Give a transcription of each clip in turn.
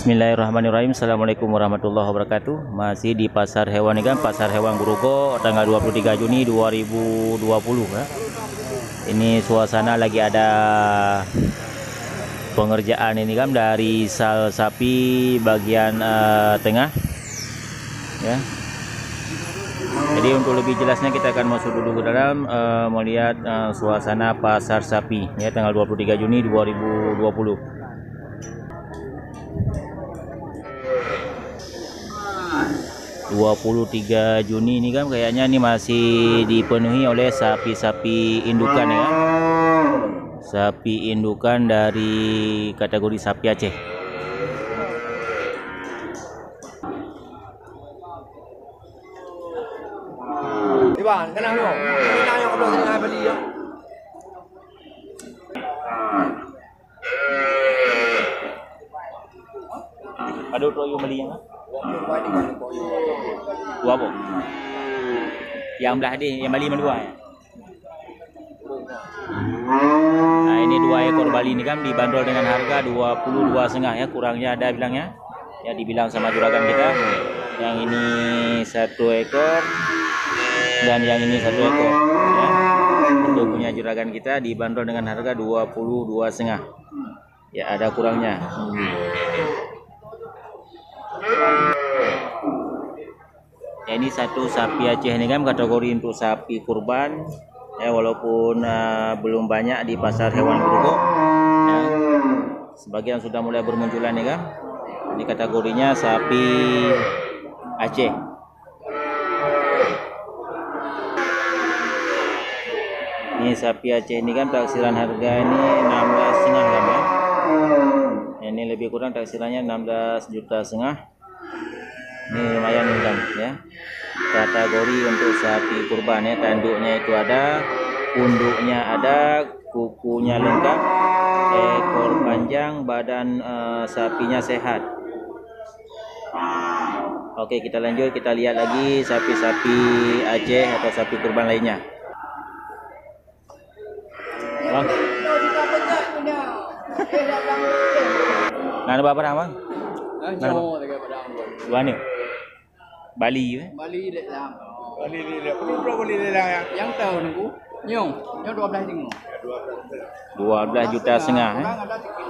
Bismillahirrahmanirrahim. Assalamualaikum warahmatullahi wabarakatuh. Masih di pasar hewan ini kan, pasar hewan Grogol tanggal 23 Juni 2020 ya. Ini suasana lagi ada pengerjaan ini kan dari sal sapi bagian tengah ya. Jadi untuk lebih jelasnya kita akan masuk dulu ke dalam melihat suasana pasar sapi ya tanggal 23 Juni 2020. 23 Juni ini kan kayaknya ini masih dipenuhi oleh sapi-sapi indukan ya. Sapi indukan dari kategori sapi Aceh. Bang, kenapa lu? Ini nanya kalau saya beli ya. Ada toyo beli yang dua apa? Yang belah dia, yang bali dua ya. Nah ini 2 ekor bali ini kan dibanderol dengan harga 22,5 ya, kurangnya ada bilangnya. Ya dibilang sama juragan kita. Yang ini 1 ekor dan yang ini 1 ekor ya. Untuk punya juragan kita dibanderol dengan harga 22,5. Ya ada kurangnya. Ya ini satu sapi Aceh ini kan kategori untuk sapi kurban ya, walaupun belum banyak di pasar hewan Grogol ya. Sebagian sudah mulai bermunculan ya kan. Ini kategorinya sapi Aceh. Ini sapi Aceh ini kan taksiran harga ini 16,5 kan ya. Ini lebih kurang taksirannya 16,5 juta. Ini lumayan kan ya. Kategori untuk sapi kurban ya, tanduknya itu ada, punduknya ada, kukunya lengkap, ekor panjang, badan sapinya sehat. Oke, kita lanjut, kita lihat lagi sapi-sapi Aceh atau sapi kurban lainnya. Bang. Nana berapa dah bang? Dua ni. Bali ke? Bali lelang. Bali lelang. Berapa bali lelang ya? Yang tahu nunggu. Nyong 12 tengok. 12,5 juta Kurang ada sikit.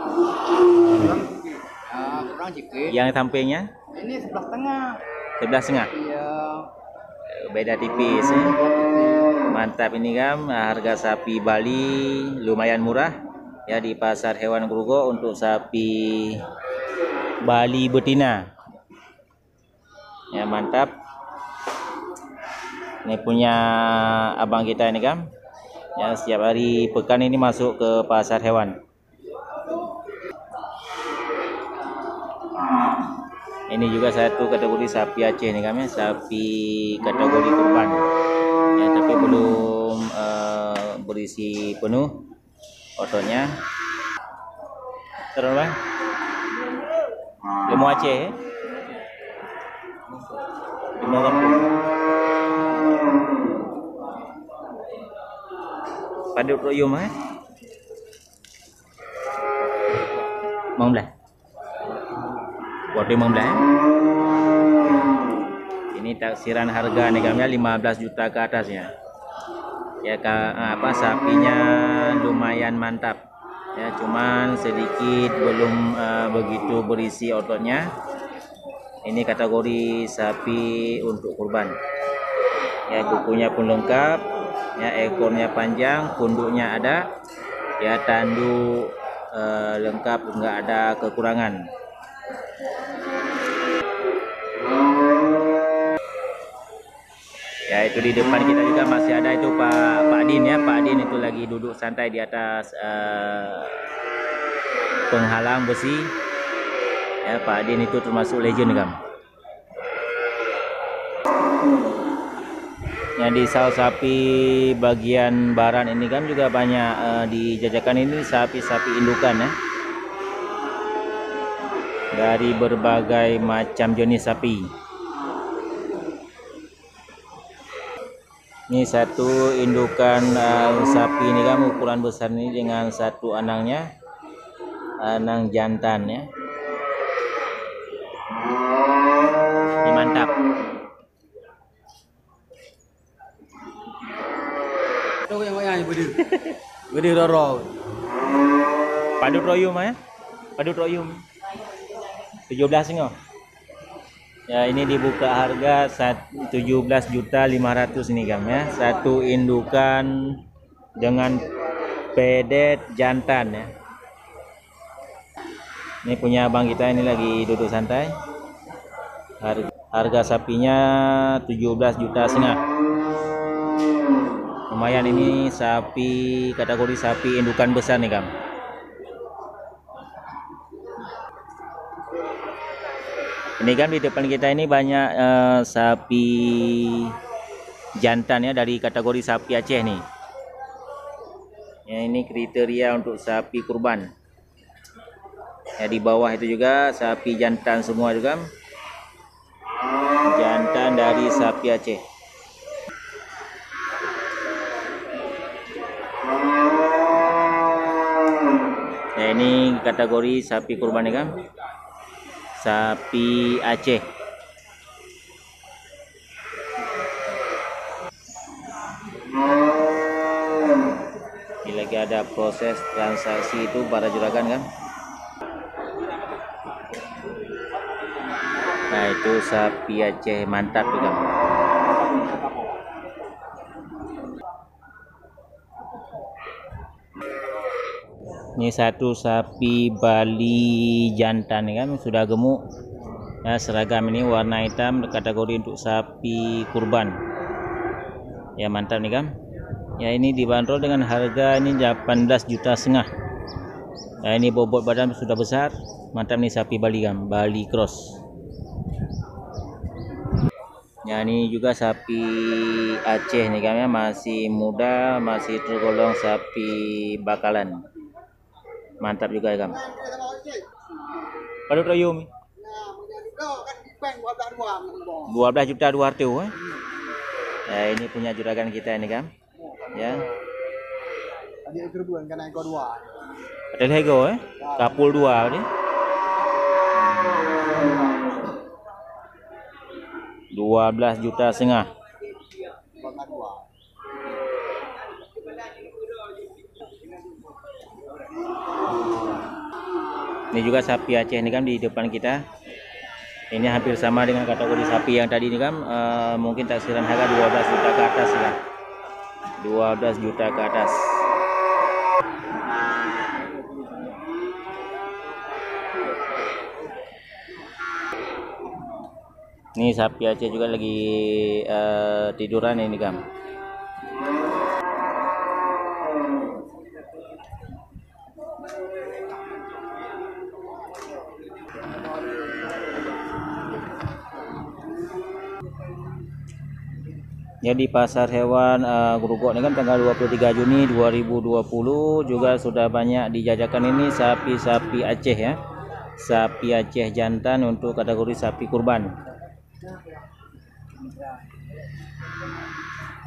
Kurang sikit. Yang sampingnya? Ini 11,5. 11,5. Iya. Beda tipis ya. Mantap ini kan, harga sapi Bali lumayan murah ya di pasar hewan Grogol untuk sapi Bali betina. Ya mantap. Ini punya abang kita ini kan. Ya setiap hari pekan ini masuk ke pasar hewan. Ini juga satu kategori sapi Aceh nih kami, sapi kategori kurban. Ya tapi belum berisi penuh ototnya. Terus bang, lembu Aceh ya? Lembu kampung. Pada royum eh? Manglah. Waduh manglah. Ini taksiran harga nih kami 15 juta ke atasnya. Ya sapinya lumayan mantap. Ya cuman sedikit belum begitu berisi ototnya. Ini kategori sapi untuk kurban. Ya kukunya pun lengkap, ya ekornya panjang, punduknya ada, ya tanduk lengkap, enggak ada kekurangan. Ya itu di depan kita juga masih ada itu Pak Din ya. Pak Din itu lagi duduk santai di atas penghalang besi. Ya Pak Din itu termasuk legend kan. Ya di sal sapi bagian barat ini kan juga banyak dijajakan ini sapi-sapi indukan ya. Dari berbagai macam jenis sapi. Ini satu indukan sapi ini kan ukuran besar ini dengan satu anangnya, anang jantan ya. mantap. Itu yang ayah budi. Budi roro. Padut royum ya. Padut royum. 17,5. Ya, ini dibuka harga 17.500.000 ini Gam ya. Satu indukan dengan pedet jantan ya. Ini punya abang kita ini lagi duduk santai. Harga sapinya 17,5 juta. Lumayan, ini sapi kategori sapi indukan besar nih Gam. Ini kan di depan kita ini banyak sapi jantan ya, dari kategori sapi Aceh nih. Ya, ini kriteria untuk sapi kurban. Ya, di bawah itu juga sapi jantan semua juga. Jantan dari sapi Aceh. Ya, ini kategori sapi kurban ya kan. Sapi Aceh. Ini lagi ada proses transaksi itu para juragan kan. Nah, itu sapi Aceh mantap juga. Ini satu sapi Bali jantan ya kan, sudah gemuk. Ya, seragam ini warna hitam, kategori untuk sapi kurban. Ya, mantap nih kan. Ya, ini dibanderol dengan harga ini 18,5 juta. Nah, ini bobot badan sudah besar. Mantap nih sapi Bali kan, Bali cross. Ya, ini juga sapi Aceh nih kan ya, masih muda, masih tergolong sapi bakalan. Mantap juga ya Gam. Padut royum 12,2 juta eh. Ya, ini punya juragan kita ini Gam. Ya. Tadi kerbuan kan ekor 2. Ada lego eh. Kapul 2 ni. 12,5 juta. Ini juga sapi Aceh ini kan di depan kita. Ini hampir sama dengan kategori sapi yang tadi ini kan, mungkin taksiran harga 12 juta ke atas ya. 12 juta ke atas. Ini sapi Aceh juga lagi tiduran ini Gam. Ya, di pasar hewan Grogol ini kan tanggal 23 Juni 2020 juga sudah banyak dijajakan ini sapi-sapi Aceh ya. Sapi Aceh jantan untuk kategori sapi kurban.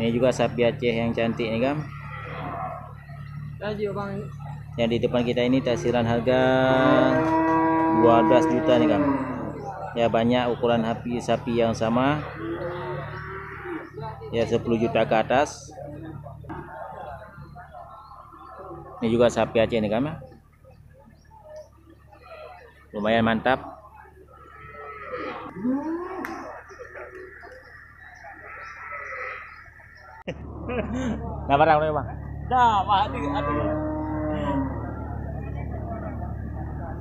Ini juga sapi Aceh yang cantik nih Gam. Yang di depan kita ini taksiran harga 12 juta nih Gam. Ya, banyak ukuran sapi yang sama. Ya, 10 juta ke atas. Ini juga sapi Aceh nih Gam. Lumayan mantap. Nah, barang ini Bang.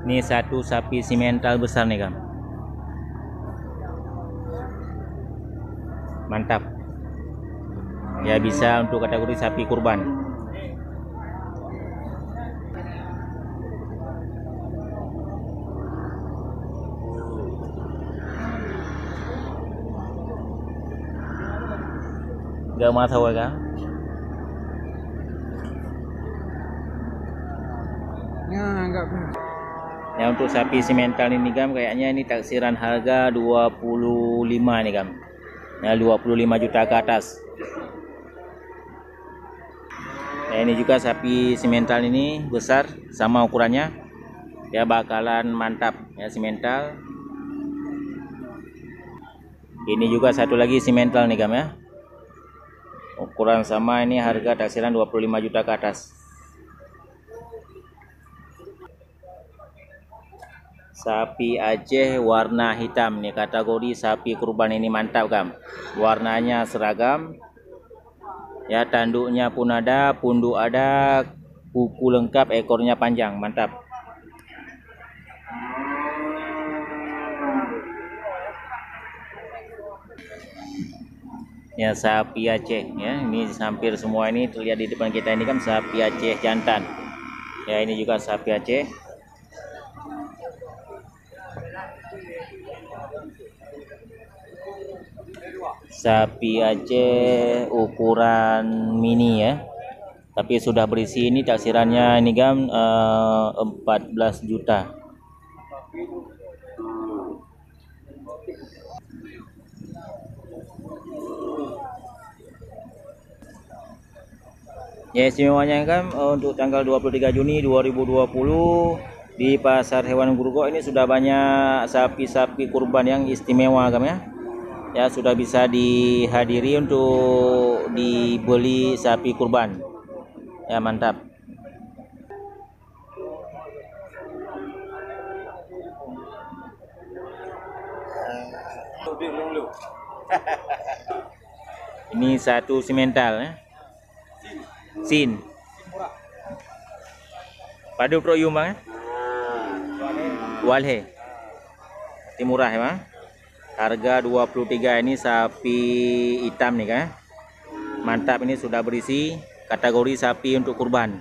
Ini satu sapi simental besar nih Gam. Mantap. Ya, bisa untuk kategori sapi kurban. Gak mau tahu kan? Ya, enggak benar. Ya, untuk sapi simental ini Gam, kayaknya ini taksiran harga 25 nih Gam. Ya, 25 juta ke atas. Ya, ini juga sapi simental ini besar, sama ukurannya. Ya, bakalan mantap ya, simental. Ini juga satu lagi simental nih Gam ya. Ukuran sama, ini harga taksiran 25 juta ke atas. Sapi Aceh warna hitam nih, kategori sapi kurban ini mantap Gam. Warnanya seragam. Ya, tanduknya pun ada, punduk ada, kuku lengkap, ekornya panjang, mantap. Ya, sapi Aceh ya, ini hampir semua ini terlihat di depan kita ini kan sapi Aceh jantan. Ya, ini juga sapi Aceh. Sapi Aceh ukuran mini ya, tapi sudah berisi. Ini taksirannya ini Gam 14 juta. Ya, istimewanya kan untuk tanggal 23 Juni 2020 di Pasar Hewan Grogol ini sudah banyak sapi-sapi kurban yang istimewa Gam ya. Ya, sudah bisa dihadiri untuk dibeli sapi kurban. Ya, mantap. Ini satu simental ya. Sin. Padu pro yumbang ya. Walhe. Timurah ya, Bang. Harga 23, ini sapi hitam nih kan. Mantap, ini sudah berisi, kategori sapi untuk kurban.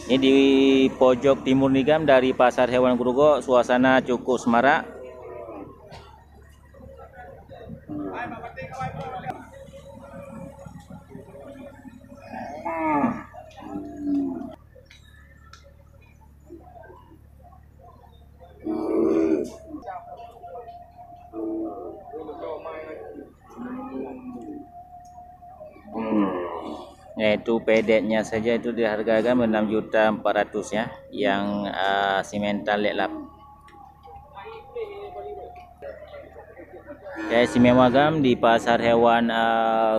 Ini di pojok timur nih Gam dari Pasar Hewan Grogol, suasana cukup semarak. Yaitu pedetnya saja itu dihargakan 6.400.000 ya, yang simental letlap. Ya, istimewa Gam di Pasar Hewan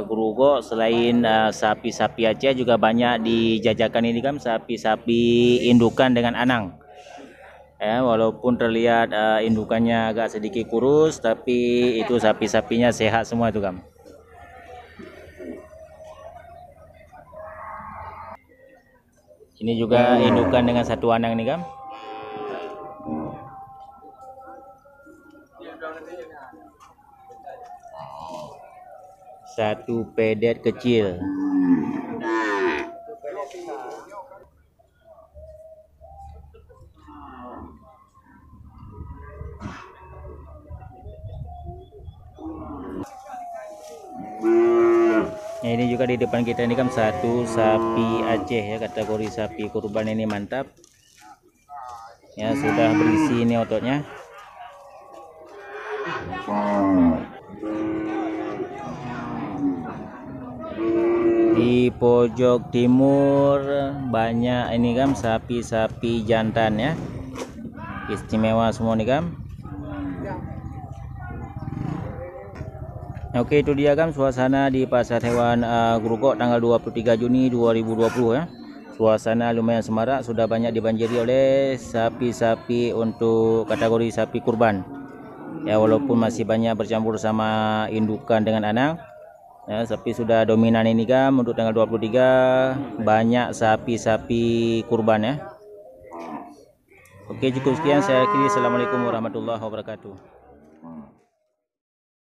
Grogol selain sapi-sapi Aceh juga banyak dijajakan ini Gam, sapi-sapi indukan dengan anang. Ya, walaupun terlihat indukannya agak sedikit kurus, tapi itu sapi-sapinya sehat semua itu Gam. Ini juga indukan dengan satu anang nih Gam. Satu pedet kecil. Ya, ini juga di depan kita ini kan satu sapi Aceh ya, kategori sapi kurban ini mantap. Ya, sudah berisi ini ototnya. Di pojok timur banyak ini Gam sapi-sapi jantan ya. Istimewa semua nih Gam. Oke, itu dia Gam suasana di Pasar Hewan Grogol tanggal 23 Juni 2020 ya. Suasana lumayan semarak, sudah banyak dibanjiri oleh sapi-sapi untuk kategori sapi kurban. Ya, walaupun masih banyak bercampur sama indukan dengan anak. Ya, sapi sudah dominan ini Gam untuk tanggal 23, banyak sapi-sapi kurban ya. Oke, cukup sekian, saya akhiri. Assalamualaikum warahmatullahi wabarakatuh.